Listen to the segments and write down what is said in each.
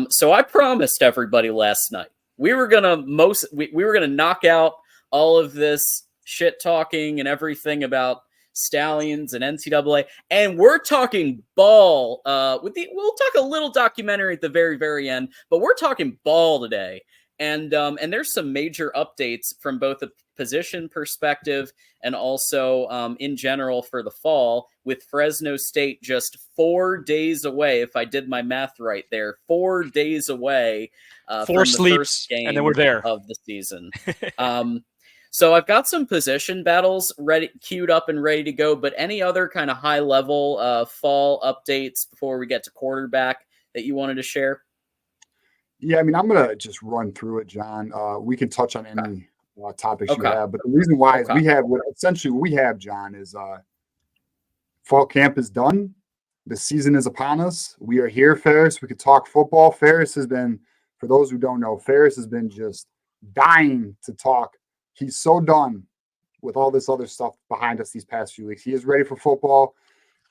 So I promised everybody last night we were gonna knock out all of this shit talking and everything about Stallions and NCAA, and we're talking ball. We'll talk a little documentary at the very, very end, but we're talking ball today. And there's some major updates from both a position perspective and also in general for the fall, with Fresno State just 4 days away, if I did my math right there, 4 days away Four from sleeps, the first game and then we're there. of the season. So I've got some position battles queued up and ready to go, but any other kind of high-level fall updates before we get to quarterback that you wanted to share? Yeah, I mean, I'm going to just run through it, John. We can touch on any topics you have, but the reason why is we have, John, is fall camp is done. The season is upon us. We are here, Ferris. We could talk football. Ferris has been, for those who don't know, Ferris has been just dying to talk. He's so done with all this other stuff behind us these past few weeks. He is ready for football.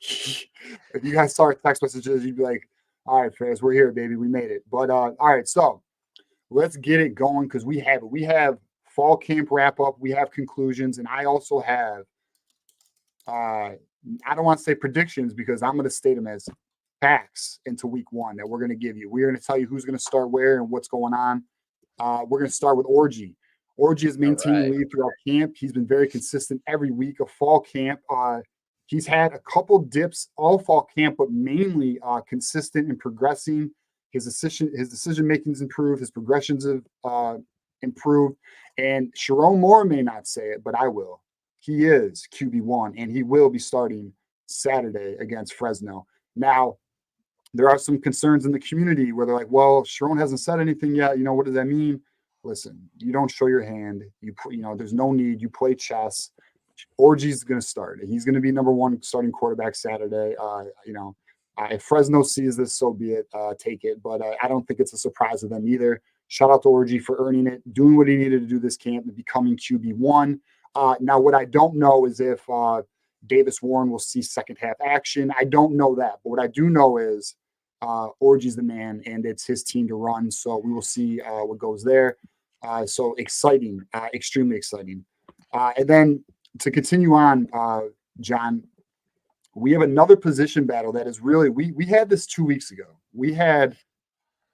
If you guys saw our text messages, you'd be like, all right, Ferris, we're here, baby. We made it. But all right, so let's get it going because we have it. We have fall camp wrap up. We have conclusions. And I also have, I don't want to say predictions because I'm going to state them as facts into week one that we're going to give you. We're going to tell you who's going to start where and what's going on. We're going to start with Orji. Orji is maintaining the lead throughout camp. He's been very consistent every week of fall camp. He's had a couple dips all fall camp, but mainly consistent and progressing. His decision making has improved. His progressions have improved. And Sharon Moore may not say it, but I will. He is QB1, and he will be starting Saturday against Fresno. Now, there are some concerns in the community where they're like, well, Sharon hasn't said anything yet. You know, what does that mean? Listen, you don't show your hand. There's no need. You play chess. Orji's going to start. He's going to be number one starting quarterback Saturday. If Fresno sees this, so be it. Take it. But I don't think it's a surprise to them either. Shout out to Orji for earning it, doing what he needed to do this camp, and becoming QB1. Now, what I don't know is if Davis Warren will see second half action. I don't know that. But what I do know is Orji's the man, and it's his team to run. So we will see what goes there. So exciting, extremely exciting. And then to continue on, John, we have another position battle that is really, we had this 2 weeks ago. We had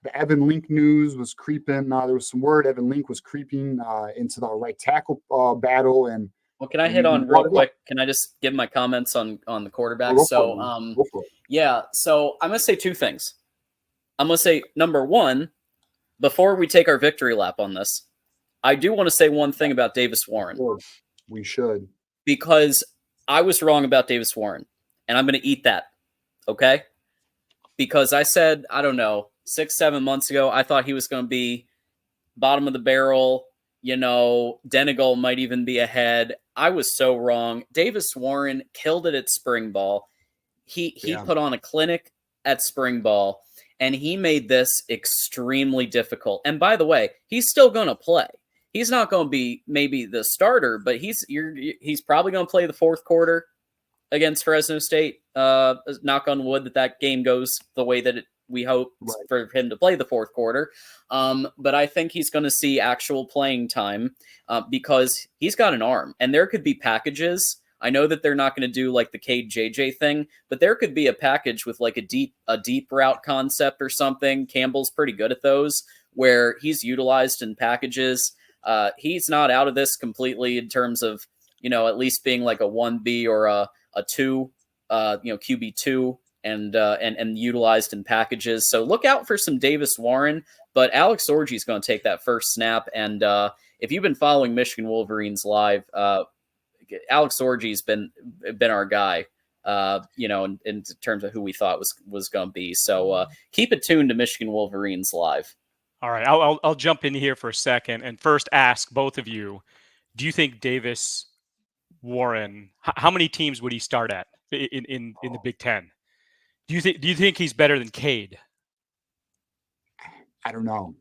the Evan Link news was creeping. There was some word Evan Link was creeping into the right tackle battle. And well, can I hit on real quick? Can I just give my comments on the quarterback? So I'm going to say two things. I'm going to say, number one, before we take our victory lap on this, I do want to say one thing about Davis Warren. We should. Because I was wrong about Davis Warren, and I'm going to eat that, okay? Because I said, I don't know, 6-7 months ago, I thought he was going to be bottom of the barrel. Denegal might even be ahead. I was so wrong. Davis Warren killed it at spring ball. He put on a clinic at spring ball, and he made this extremely difficult. And by the way, he's still going to play. He's not going to be maybe the starter, but he's probably going to play the fourth quarter against Fresno State. Knock on wood that game goes the way that we hope for him to play the fourth quarter. But I think he's going to see actual playing time because he's got an arm, and there could be packages. I know that they're not going to do like the Cade JJ thing, but there could be a package with like a deep route concept or something. Campbell's pretty good at those, where he's utilized in packages. He's not out of this completely in terms of, at least being like a 1B or a 2, QB2 and utilized in packages. So look out for some Davis Warren, but Alex Orji is going to take that first snap. And if you've been following Michigan Wolverines live, Alex Orji's been our guy, in terms of who we thought was going to be. So keep it tuned to Michigan Wolverines live. All right, I'll jump in here for a second and first ask both of you: do you think Davis Warren? How many teams would he start at in the Big Ten? Do you think he's better than Cade? I don't know.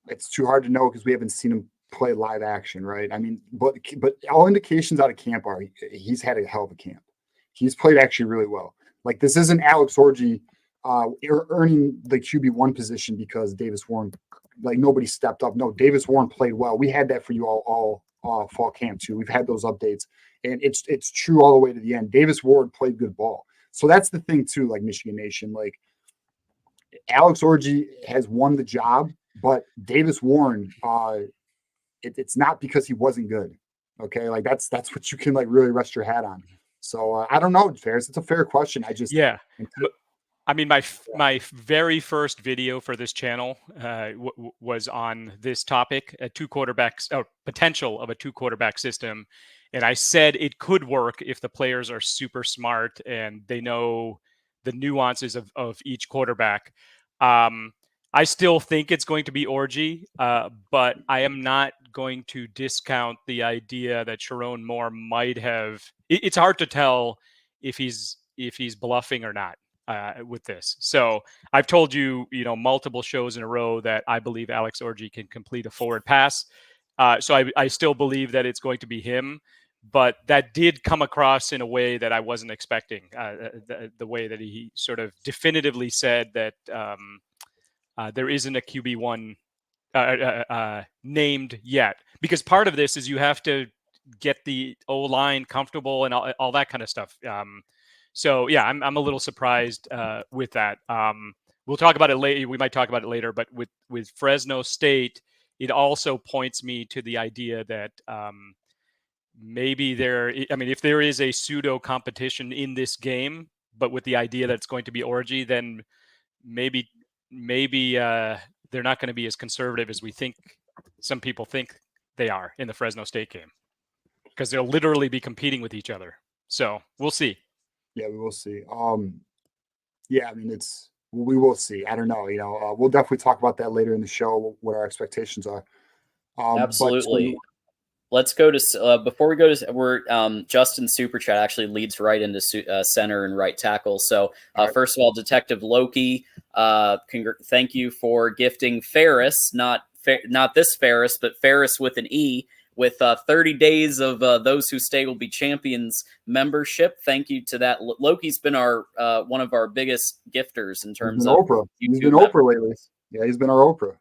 It's too hard to know because we haven't seen him play live action, right? I mean, but all indications out of camp are he's had a hell of a camp. He's played actually really well. Like, this isn't Alex Orji earning the QB1 position because Davis Warren, like nobody stepped up. No, Davis Warren played well. We had that for you all fall camp too. We've had those updates, and it's true all the way to the end. Davis Ward played good ball. So that's the thing too, like Michigan Nation, like Alex Orji has won the job, but Davis Warren, it's not because he wasn't good. Okay, like that's what you can like really rest your hat on. So I don't know, Ferris. It's a fair question. I just I mean, my very first video for this channel was on this topic: potential of a 2-quarterback system, and I said it could work if the players are super smart and they know the nuances of each quarterback. I still think it's going to be Orji, but I am not going to discount the idea that Sharon Moore might have. It's hard to tell if he's bluffing or not with this. So I've told you, multiple shows in a row that I believe Alex Orji can complete a forward pass. So I still believe that it's going to be him, but that did come across in a way that I wasn't expecting. The way that he sort of definitively said that there isn't a QB1 named yet, because part of this is you have to get the O-line comfortable and all that kind of stuff. So yeah, I'm a little surprised with that. We'll talk about it later. We might talk about it later, but with Fresno State, it also points me to the idea that maybe if there is a pseudo competition in this game, but with the idea that it's going to be Orji, then maybe they're not going to be as conservative as some people think they are in the Fresno State game, because they'll literally be competing with each other. So we'll see. Yeah, we will see. Yeah, I mean, we will see. I don't know. We'll definitely talk about that later in the show, what our expectations are. Absolutely. Let's go to before we go to Justin's super chat actually leads right into center and right tackle. So first of all, Detective Loki, thank you for gifting Ferris, not this Ferris, but Ferris with an E, with 30 days of Those Who Stay Will Be Champions membership. Thank you to that. Loki's been our one of our biggest gifters in terms of Oprah. He's been Oprah lately. Yeah, he's been our Oprah.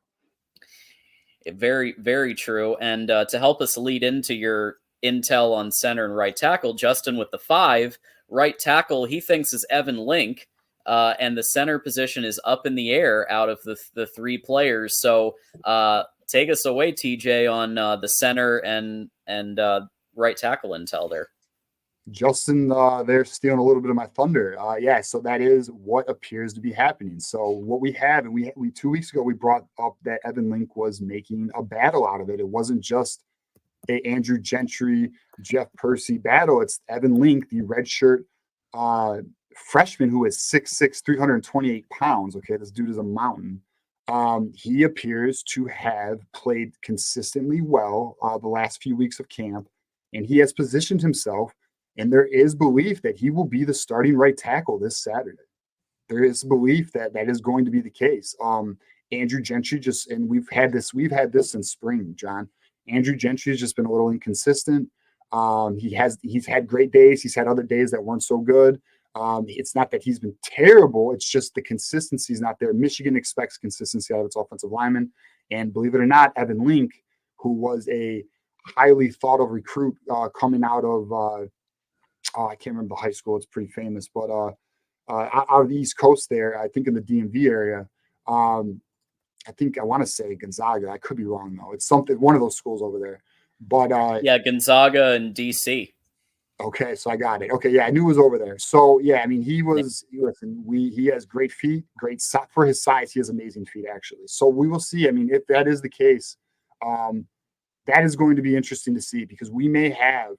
Very, very true. And to help us lead into your intel on center and right tackle, Justin with the 5. Right tackle, he thinks is Evan Link, and the center position is up in the air out of the 3 players. So take us away, TJ, on the center and right tackle intel there. Justin, they're stealing a little bit of my thunder. Yeah, so that is what appears to be happening. So what we have, and we 2 weeks ago, we brought up that Evan Link was making a battle out of it. It wasn't just a Andrew Gentry, Jeff Percy battle. It's Evan Link, the redshirt freshman who is 6'6", 328 pounds. Okay, this dude is a mountain. He appears to have played consistently well the last few weeks of camp, and he has positioned himself. And there is belief that he will be the starting right tackle this Saturday. There is belief that that is going to be the case. Andrew Gentry and we've had this in spring, John. Andrew Gentry has just been a little inconsistent. He's had great days. He's had other days that weren't so good. It's not that he's been terrible. It's just the consistency is not there. Michigan expects consistency out of its offensive linemen. And believe it or not, Evan Link, who was a highly thought of recruit coming out of I can't remember the high school. It's pretty famous, but out of the East Coast there, I think in the DMV area, I want to say Gonzaga. I could be wrong though. It's one of those schools over there. But yeah, Gonzaga and DC. Okay, so I got it. Okay, yeah, I knew it was over there. So yeah, I mean, he has great feet, for his size. He has amazing feet actually. So we will see. I mean, if that is the case, that is going to be interesting to see, because we may have.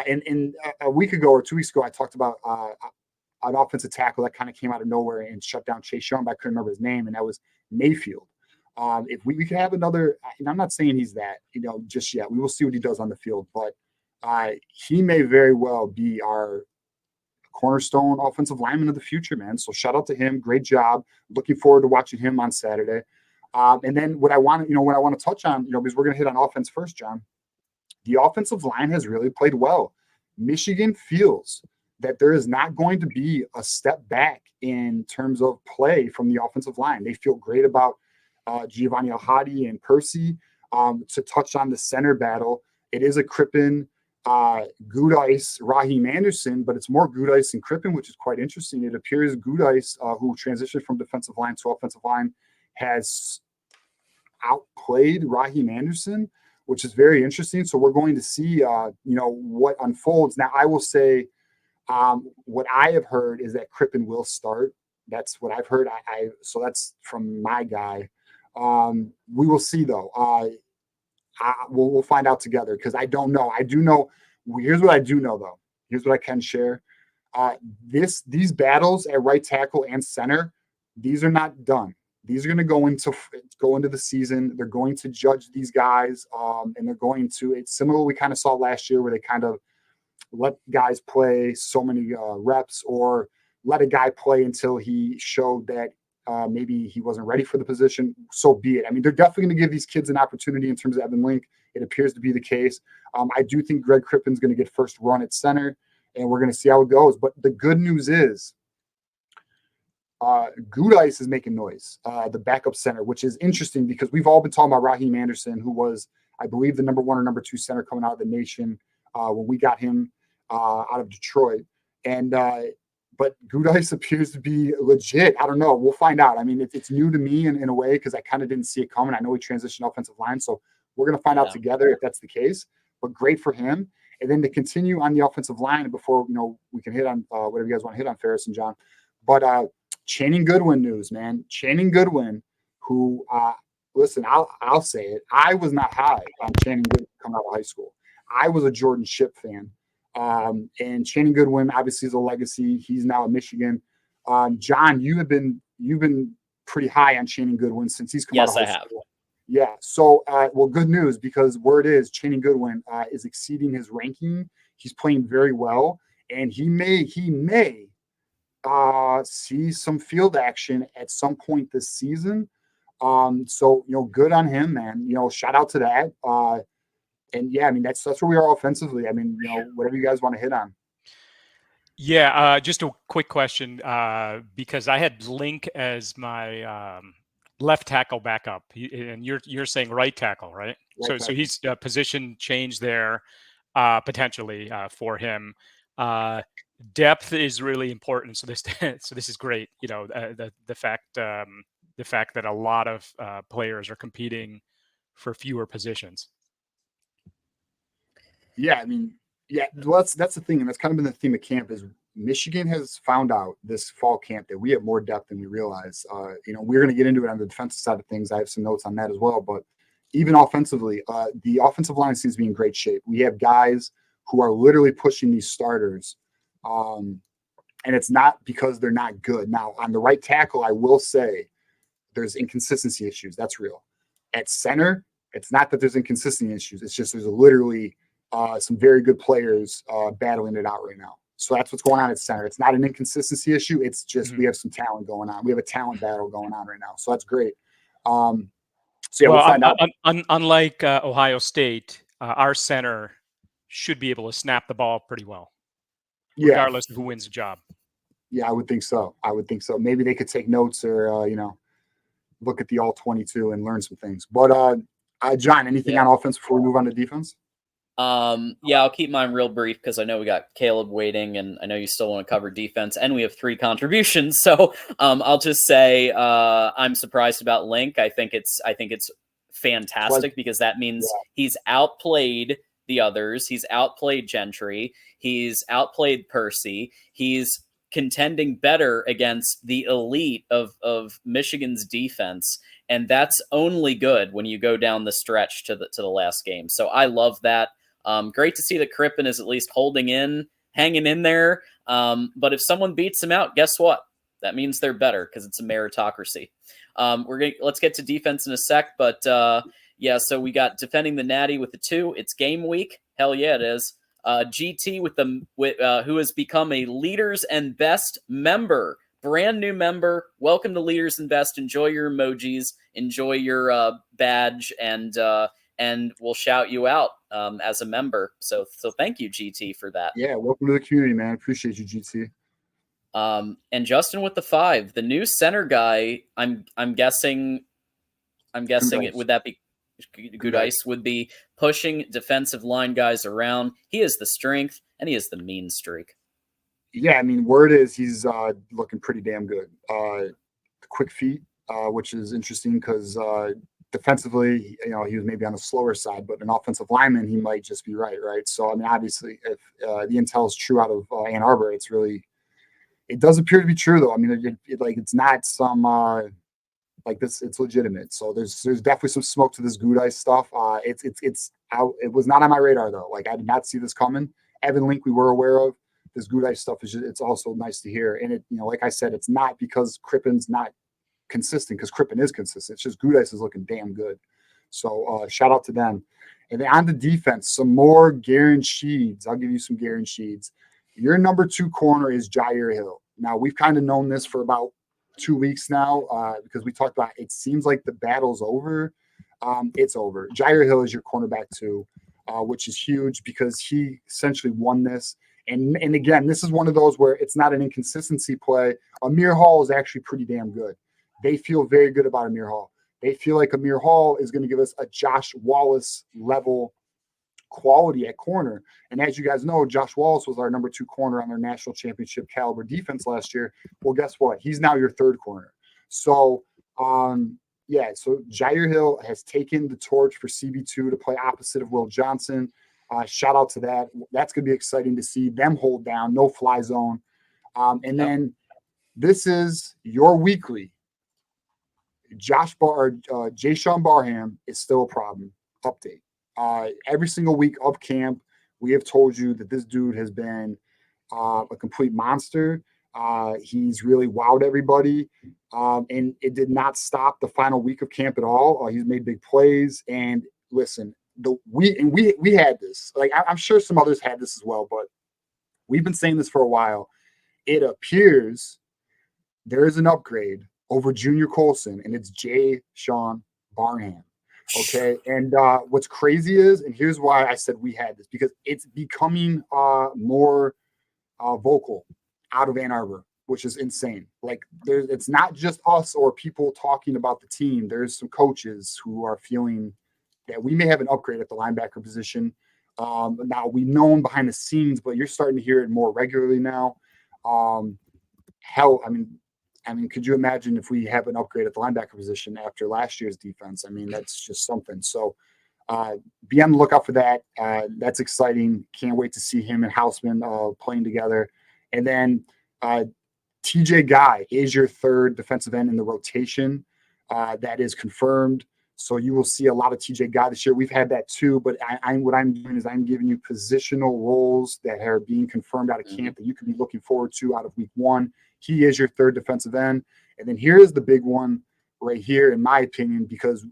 And a week ago or 2 weeks ago, I talked about an offensive tackle that kind of came out of nowhere and shut down Chase Young, but I couldn't remember his name, and that was Mayfield. If we could have another, and I'm not saying he's that, just yet. We will see what he does on the field, but he may very well be our cornerstone offensive lineman of the future, man. So shout out to him. Great job. Looking forward to watching him on Saturday. And then what I want to touch on, because we're going to hit on offense first, John. The offensive line has really played well. Michigan feels that there is not going to be a step back in terms of play from the offensive line. They feel great about Giovanni El-Hadi and Percy. To touch on the center battle, it is a Crippen, Gudice, Raheem Anderson, but it's more Gudice and Crippen, which is quite interesting. It appears Gudice, who transitioned from defensive line to offensive line, has outplayed Raheem Anderson, which is very interesting. So we're going to see, what unfolds. Now, I will say, what I have heard is that Crippen will start. That's what I've heard. So that's from my guy. We will see, though. We'll find out together, because I don't know. I do know. Here's what I do know, though. Here's what I can share. These battles at right tackle and center, these are not done. These are going to go into the season. They're going to judge these guys, and they're going to. It's similar to what we kind of saw last year, where they kind of let guys play so many reps, or let a guy play until he showed that maybe he wasn't ready for the position. So be it. I mean, they're definitely going to give these kids an opportunity in terms of Evan Link. It appears to be the case. I do think Greg Crippen's going to get first run at center, and we're going to see how it goes. But the good news is Gudice is making noise, the backup center, which is interesting because we've all been talking about Raheem Anderson, who was, I believe, the number 1 or number 2 center coming out of the nation when we got him out of Detroit. And but Gudice appears to be legit. I don't know. We'll find out. I mean, it's new to me in a way, because I kind of didn't see it coming. I know he transitioned offensive line, so we're going to find out together if that's the case. But great for him. And then to continue on the offensive line before we can hit on whatever you guys want to hit on, Ferris and John. But Channing Goodwin news, man. Channing Goodwin, who listen, I'll say it. I was not high on Channing Goodwin coming out of high school. I was a Jordan Shipp fan. And Channing Goodwin obviously is a legacy. He's now at Michigan. John, you've been pretty high on Channing Goodwin since he's come out of high school. Yes, I have. Yeah. So, well, good news, because word is Channing Goodwin is exceeding his ranking. He's playing very well, and he may see some field action at some point this season. So good on him, man. Shout out to that. And yeah, I mean, that's where we are offensively. I mean, whatever you guys want to hit on. Yeah, just a quick question, because I had Link as my left tackle backup, and you're saying right tackle, right? So he's position change there, potentially for him. Depth is really important. So this is great. The fact that a lot of players are competing for fewer positions. Yeah, I mean, well, that's the thing, and that's kind of been the theme of camp. Is Michigan has found out this fall camp that we have more depth than we realize. We're going to get into it on the defensive side of things. I have some notes on that as well. But even offensively, the offensive line seems to be in great shape. We have guys who are literally pushing these starters, and it's not because they're not good. Now, on the right tackle, I will say there's inconsistency issues. That's real. At center, it's not that there's inconsistency issues. It's just there's literally some very good players battling it out right now. So that's what's going on at center. It's not an inconsistency issue. It's just we have some talent going on. We have a talent battle going on right now. So that's great. So yeah, we'll find out. Unlike Ohio State, our center should be able to snap the ball pretty well, regardless of who wins the job. Yeah, I would think so. Maybe they could take notes or look at the all 22 and learn some things. But John, anything on offense before we move on to defense? I'll keep mine real brief because I know we got Caleb waiting, and I know you still want to cover defense, and we have 3 contributions. So I'll just say I'm surprised about Link. I think it's fantastic because that means he's outplayed the others. He's outplayed Gentry. He's outplayed Percy. He's contending better against the elite of Michigan's defense. And that's only good when you go down the stretch to the last game. So I love that. Great to see that Crippen is at least hanging in there. But if someone beats him out, guess what? That means they're better because it's a meritocracy. Let's get to defense in a sec. But so we got defending the Natty with the 2. It's game week. Hell yeah, it is. GT who has become a Leaders and Best member. Brand new member. Welcome to Leaders and Best. Enjoy your emojis. Enjoy your badge. And and we'll shout you out as a member. So thank you, GT, for that. Yeah, welcome to the community, man. Appreciate you, GT. And Justin with the 5, the new center guy. I'm guessing it would that be Good Ice would be pushing defensive line guys around. He has the strength and he has the mean streak. Yeah, I mean, word is he's looking pretty damn good. Quick feet, which is interesting because defensively, he was maybe on the slower side, but an offensive lineman, he might just be right? So, I mean, obviously, if the intel is true out of Ann Arbor, it does appear to be true, though. I mean, it's not some like this; it's legitimate. So there's definitely some smoke to this Good Ice stuff. It's out. It was not on my radar though. Like I did not see this coming. Evan Link, we were aware of. This Good Ice stuff it's also nice to hear. And like I said, it's not because Crippen's not consistent, because Crippen is consistent. It's just Good Ice is looking damn good. So shout out to them. And then on the defense, some more guarantees. I'll give you some guarantees. Your number 2 corner is Jair Hill. Now, we've kind of known this for about 2 weeks now because we talked about it seems like the battle's over. It's over. Jair Hill is your cornerback 2, which is huge because he essentially won this. And again, this is one of those where it's not an inconsistency play. Amir Hall is actually pretty damn good. They feel very good about Amir Hall. They feel like Amir Hall is going to give us a Josh Wallace level quality at corner. And as you guys know, Josh Wallace was our number 2 corner on their national championship caliber defense last year. Well, guess what? He's now your 3rd corner. So, so Jair Hill has taken the torch for CB2 to play opposite of Will Johnson. Shout out to that. That's going to be exciting to see them hold down, no fly zone. Then this is your weekly. Jayshawn Barham is still a problem. Update. Every single week of camp, we have told you that this dude has been a complete monster. He's really wowed everybody. And it did not stop the final week of camp at all. He's made big plays. And listen, we had this. Like I'm sure some others had this as well, but we've been saying this for a while. It appears there is an upgrade over Junior Colson, and it's Jayshawn Barham. Okay, and what's crazy is, and here's why I said we had this, because it's becoming more vocal out of Ann Arbor, which is insane. Like it's not just us or people talking about the team. There's some coaches who are feeling that we may have an upgrade at the linebacker position. Now we've known behind the scenes, but you're starting to hear it more regularly now. I mean, could you imagine if we have an upgrade at the linebacker position after last year's defense? I mean, that's just something. So be on the lookout for that. That's exciting. Can't wait to see him and Houseman playing together. And then TJ Guy is your 3rd defensive end in the rotation. That is confirmed. So you will see a lot of TJ Guy this year. We've had that too, but what I'm doing is I'm giving you positional roles that are being confirmed out of camp that you could be looking forward to out of week 1. He is your 3rd defensive end. And then here's the big one right here, in my opinion, because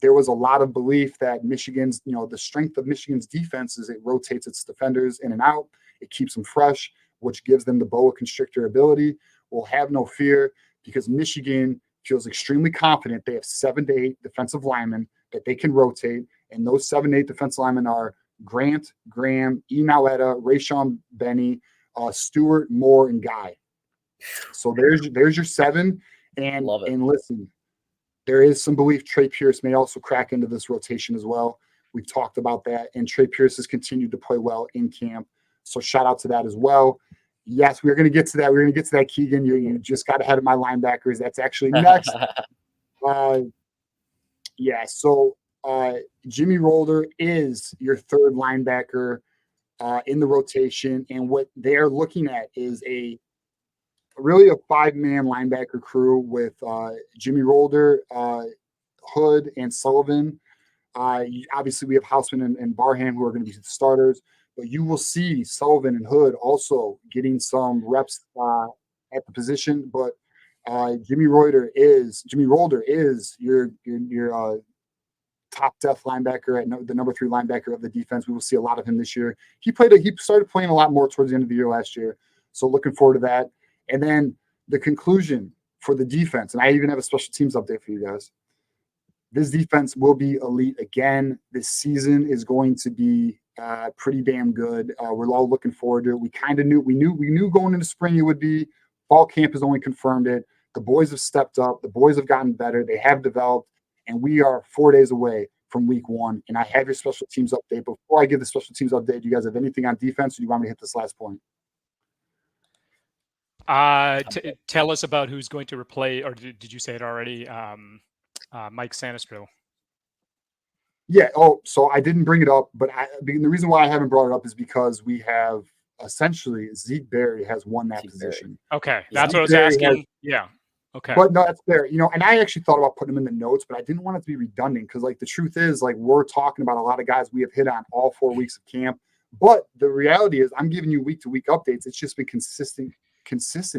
there was a lot of belief that Michigan's, the strength of Michigan's defense is it rotates its defenders in and out. It keeps them fresh, which gives them the boa constrictor ability. We'll have no fear because Michigan feels extremely confident. They have 7 to 8 defensive linemen that they can rotate. And those 7 to 8 defensive linemen are Grant, Graham, Inaueta, Rayshon Benny, Stewart, Moore, and Guy. So there's your 7. And listen, there is some belief Trey Pierce may also crack into this rotation as well. We've talked about that. And Trey Pierce has continued to play well in camp. So shout out to that as well. Yes, we're going to get to that. We're going to get to that, Keegan. You just got ahead of my linebackers. That's actually next. So Jimmy Rolder is your 3rd linebacker in the rotation. And what they're looking at is really a 5-man linebacker crew with Jimmy Rolder, Hood, and Sullivan. Obviously, we have Houseman and Barham who are going to be the starters. But you will see Sullivan and Hood also getting some reps at the position. But Jimmy Rolder is your top depth linebacker at the number 3 linebacker of the defense. We will see a lot of him this year. He started playing a lot more towards the end of the year last year. So looking forward to that. And then the conclusion for the defense, and I even have a special teams update for you guys. this defense will be elite again. This season is going to be pretty damn good. We're all looking forward to it. We knew going into spring it would be. Fall camp has only confirmed it. The boys have stepped up. The boys have gotten better. They have developed, and we are 4 days away from week 1. And I have your special teams update. Before I give the special teams update, do you guys have anything on defense, or do you want me to hit this last point? Tell us about who's going to replace, or did you say it already? Mike Sanistro. Yeah. Oh, so I didn't bring it up, but the reason why I haven't brought it up is because we have essentially Zeke Berry has won that position. Okay, that's what I was asking. Yeah. Okay. But no, that's fair. And I actually thought about putting him in the notes, but I didn't want it to be redundant because, like, the truth is, like, we're talking about a lot of guys we have hit on all 4 weeks of camp. But the reality is, I'm giving you week to week updates. It's just been consistent.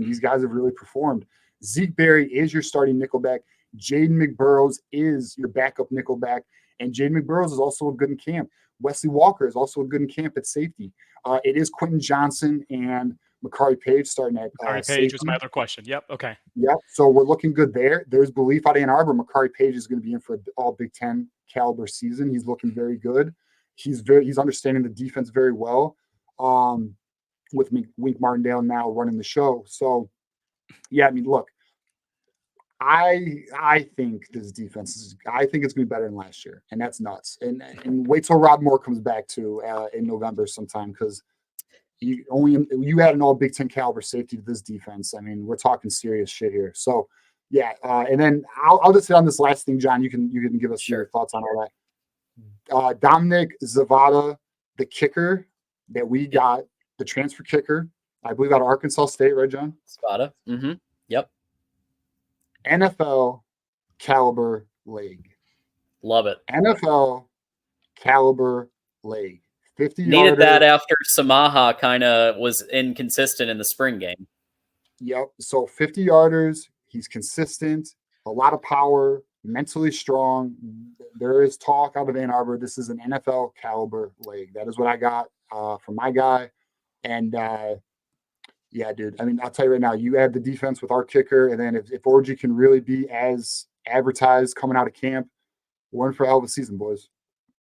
These guys have really performed. Zeke Berry is your starting nickelback. Jaden McBurrows is your backup nickelback. And Jaden McBurrows is also a good in camp. Wesley Walker is also a good in camp at safety. It is Quentin Johnson and Makari Page starting at Makari safety. Page was my other question. Yep. Okay. Yep. So we're looking good there. There's belief out of Ann Arbor. Makari Page is going to be in for an all Big Ten caliber season. He's looking very good. He's understanding the defense very well. With Wink Martindale now running the show. So, yeah, I mean, look, I think this defense I think it's going to be better than last year, and that's nuts. And wait till Rob Moore comes back too in November sometime, because you add an all Big Ten caliber safety to this defense. I mean, we're talking serious shit here. So, yeah, and then I'll just hit on this last thing, John. You can give us your thoughts on all that. Dominic Zavada, the kicker that we got, the transfer kicker, I believe out of Arkansas State, right, John? Zavada. Mm-hmm. Yep. NFL caliber leg. Love it. NFL caliber leg. 50 Needed that after Samaha kind of was inconsistent in the spring game. Yep. So 50 yarders. He's consistent. A lot of power. Mentally strong. There is talk out of Ann Arbor. This is an NFL caliber leg. That is what I got from my guy. And yeah, dude. I mean, I'll tell you right now, you add the defense with our kicker, and then if Orji can really be as advertised coming out of camp, we're in for a hell of a season, boys.